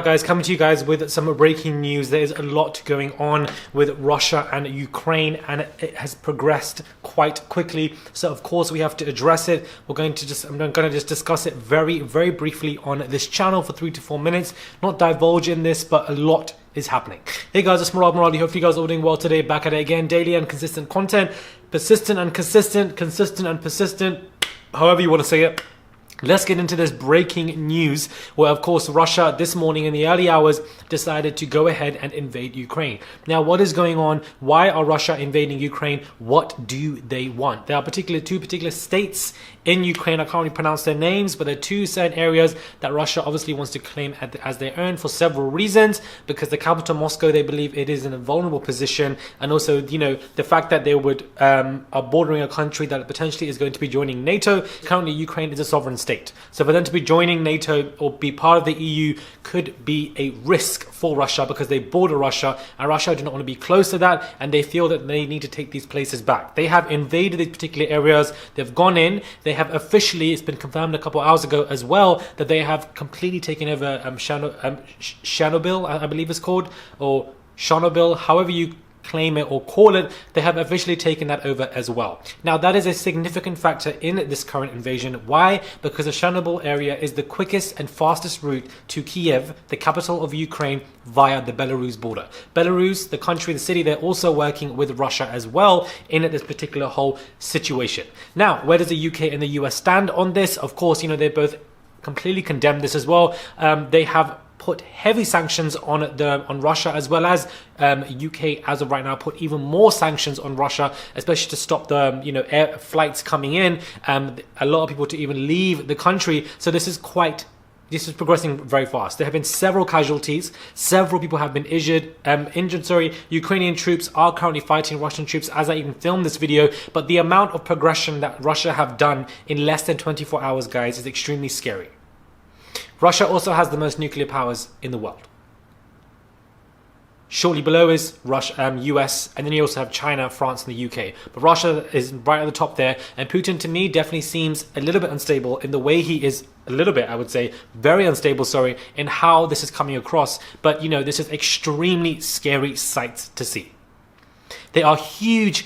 Guys, coming to you guys with some breaking news. There is a lot going on with Russia and Ukraine, and it has progressed quite quickly. So of course we have to address it. I'm going to just discuss it very briefly on this channel for 3 to 4 minutes. Not divulge in this, but a lot is happening. Hey guys, it's Morali. Hope you guys are all doing well today. Back at it again, daily and consistent content, persistent and consistent, consistent and persistent, however you want to say it. Let's get into this breaking news where, of course, Russia this morning in the early hours decided to go ahead and invade Ukraine. Now, what is going on? Why are Russia invading Ukraine? What do they want? There are two particular states in Ukraine. I can't really pronounce their names, but there are two certain areas that Russia obviously wants to claim as their own for several reasons. Because the capital, Moscow, they believe it is in a vulnerable position. And also, you know, the fact that they are bordering a country that potentially is going to be joining NATO. Currently, Ukraine is a sovereign state. So for them to be joining NATO or be part of the EU could be a risk for Russia because they border Russia, and Russia do not want to be close to that, and they feel that they need to take these places back. They have invaded these particular areas. They've gone in. They have officially, it's been confirmed a couple hours ago as well, that they have completely taken over Chernobyl, I believe it's called, or Chernobyl, however you claim it or call it. They have officially taken that over as well. Now that is a significant factor in this current invasion. Why? Because the Chernobyl area is the quickest and fastest route to Kiev, the capital of Ukraine, via the Belarus border. Belarus, the country, the city, they're also working with Russia as well in this particular whole situation. Now, where does the UK and the US stand on this? Of course, you know, they both completely condemn this as well. They have put heavy sanctions on Russia, as well as UK as of right now put even more sanctions on Russia, especially to stop the air flights coming in. A lot of people to even leave the country. So this is progressing very fast. There have been several casualties. Several people have been injured. Ukrainian troops are currently fighting Russian troops as I even filmed this video. But the amount of progression that Russia have done in less than 24 hours, guys, is extremely scary. Russia also has the most nuclear powers in the world. Shortly below is US, and then you also have China, France, and the UK. But Russia is right at the top there, and Putin, to me, definitely seems a little bit unstable in the way he is, a little bit, I would say, very unstable, sorry, in how this is coming across. But, you know, this is extremely scary sights to see. There are huge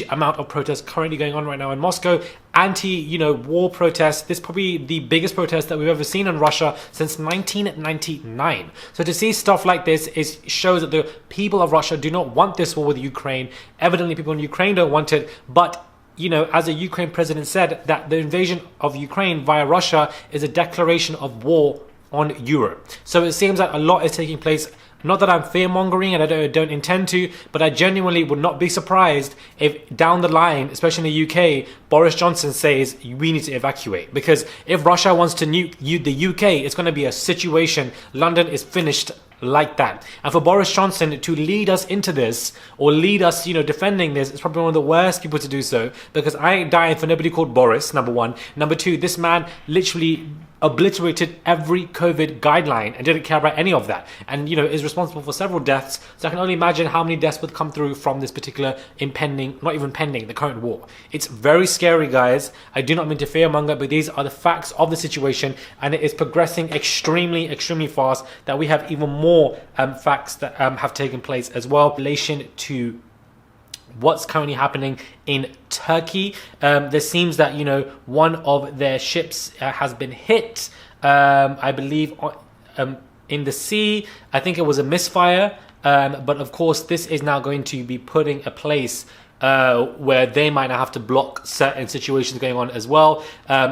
amount of protests currently going on right now in Moscow. War protests. This is probably the biggest protest that we've ever seen in Russia since 1999. So to see stuff like this shows that the people of Russia do not want this war with Ukraine. Evidently, people in Ukraine don't want it. But, you know, as the Ukraine president said, that the invasion of Ukraine via Russia is a declaration of war on Europe. So it seems that a lot is taking place. Not that I'm fear-mongering, and I don't intend to, but I genuinely would not be surprised if down the line, especially in the UK, Boris Johnson says we need to evacuate. Because if Russia wants to nuke the UK, it's going to be a situation. London is finished like that. And for Boris Johnson to lead us into this, or lead us, defending this, is probably one of the worst people to do so. Because I ain't dying for nobody called Boris, number one. Number two, this man literally obliterated every COVID guideline and didn't care about any of that, and is responsible for several deaths. So I can only imagine how many deaths would come through from this particular the current war. It's very scary, guys. I do not mean to fearmonger, but these are the facts of the situation, and it is progressing extremely fast. That we have even more facts that have taken place as well in relation to what's currently happening in Turkey. There seems that one of their ships has been hit, I believe, in the sea. I think it was a misfire, but of course this is now going to be putting a place where they might have to block certain situations going on as well,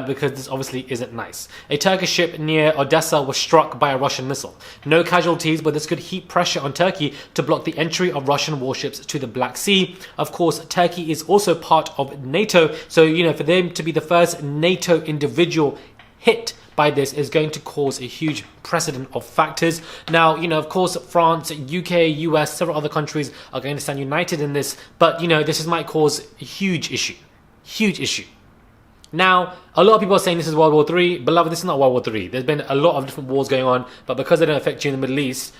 because this obviously isn't nice. A Turkish ship near Odessa was struck by a Russian missile. No casualties, but this could heap pressure on Turkey to block the entry of Russian warships to the Black Sea. Of course, Turkey is also part of NATO, so for them to be the first NATO individual hit by this is going to cause a huge precedent of factors. Now, of course, France, UK, US, several other countries are going to stand united in this, but, this might cause a huge issue. Huge issue. Now, a lot of people are saying this is World War III. Beloved, this is not World War III. There's been a lot of different wars going on, but because they don't affect you in the Middle East,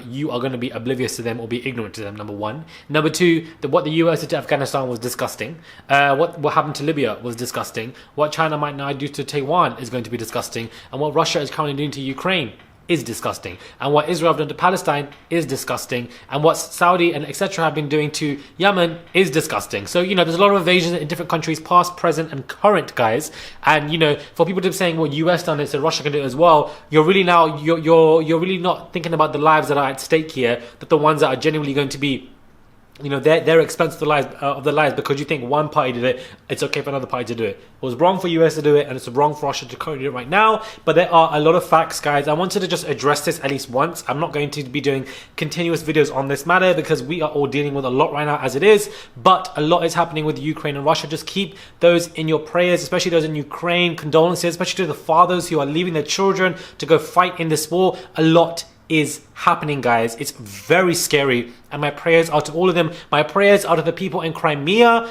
you are going to be oblivious to them or be ignorant to them, number one. Number two, what the US did to Afghanistan was disgusting. What happened to Libya was disgusting. What China might now do to Taiwan is going to be disgusting. And what Russia is currently doing to Ukraine is disgusting. And what Israel have done to Palestine is disgusting. And what Saudi and etc. have been doing to Yemen is disgusting. So, there's a lot of invasions in different countries, past, present, and current, guys. And, for people to be saying, well, US done it, so Russia can do it as well, you're really not thinking about the lives that are at stake here, that the ones that are genuinely going to be their expense of the lives because you think one party did it, it's okay for another party to do it. It was wrong for US to do it, and it's wrong for Russia to currently do it right now. But there are a lot of facts, guys. I wanted to just address this at least once. I'm not going to be doing continuous videos on this matter because we are all dealing with a lot right now as it is. But a lot is happening with Ukraine and Russia. Just keep those in your prayers, especially those in Ukraine. Condolences, especially to the fathers who are leaving their children to go fight in this war. A lot is happening, guys. It's very scary, and my prayers are to all of them. My prayers are to the people in Crimea.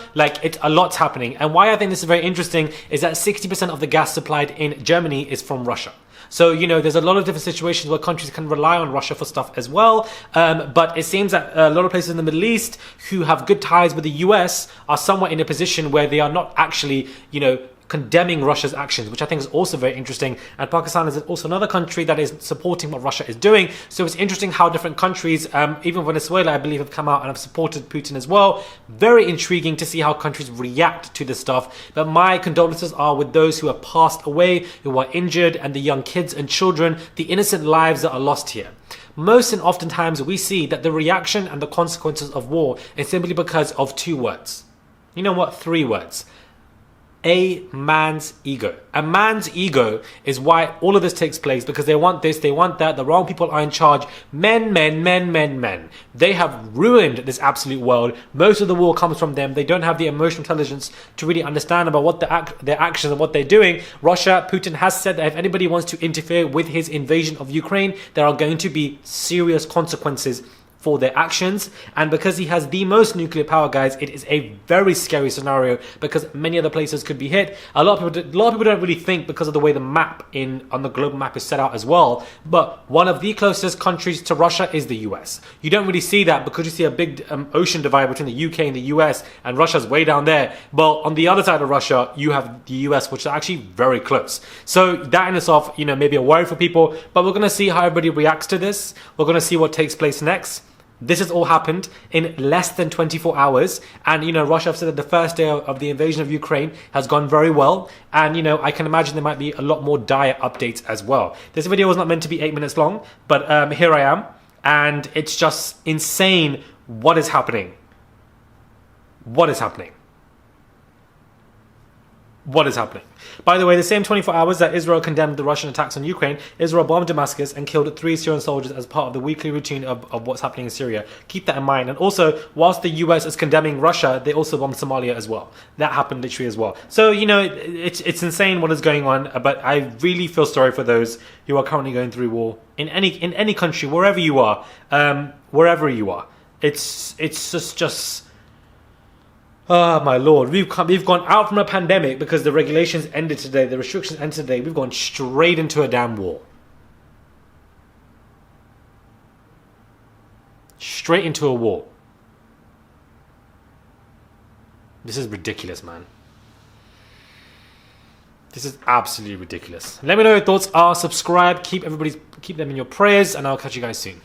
A lot's happening. And why I think this is very interesting is that 60% of the gas supplied in Germany is from Russia. So, there's a lot of different situations where countries can rely on Russia for stuff as well. But it seems that a lot of places in the Middle East who have good ties with the US are somewhat in a position where they are not actually, condemning Russia's actions, which I think is also very interesting. And Pakistan is also another country that is supporting what Russia is doing. So it's interesting how different countries, even Venezuela, I believe, have come out and have supported Putin as well. Very intriguing to see how countries react to this stuff. But my condolences are with those who have passed away, who are injured, and the young kids and children, the innocent lives that are lost here. Most and oftentimes we see that the reaction and the consequences of war is simply because of two words. You know what? Three words. A man's ego. A man's ego is why all of this takes place, because they want this, they want that, the wrong people are in charge. Men. They have ruined this absolute world. Most of the war comes from them. They don't have the emotional intelligence to really understand about what their actions and what they're doing. Russia, Putin has said that if anybody wants to interfere with his invasion of Ukraine, there are going to be serious consequences for their actions. And because he has the most nuclear power, guys, it is a very scary scenario because many other places could be hit. A lot of people don't really think because of the way the map on the global map is set out as well. But one of the closest countries to Russia is the US. You don't really see that because you see a big ocean divide between the UK and the US, and Russia's way down there. But on the other side of Russia, you have the US, which are actually very close. So that in itself, maybe a worry for people. But we're going to see how everybody reacts to this. We're going to see what takes place next. This has all happened in less than 24 hours. And, Russia have said that the first day of the invasion of Ukraine has gone very well. And, I can imagine there might be a lot more dire updates as well. This video was not meant to be 8 minutes long, but here I am. And it's just insane what is happening. What is happening? What is happening? By the way, the same 24 hours that Israel condemned the Russian attacks on Ukraine, Israel bombed Damascus and killed 3 Syrian soldiers as part of the weekly routine of what's happening in Syria. Keep that in mind. And also, whilst the US is condemning Russia, they also bombed Somalia as well. That happened literally as well. So, it's insane what is going on, but I really feel sorry for those who are currently going through war in any country, wherever you are. It's just oh my lord, we've gone out from a pandemic because the regulations ended today, the restrictions ended today. We've gone straight into a damn war. Straight into a war. This is ridiculous, man. This is absolutely ridiculous. Let me know your thoughts are. Subscribe, keep them in your prayers, and I'll catch you guys soon.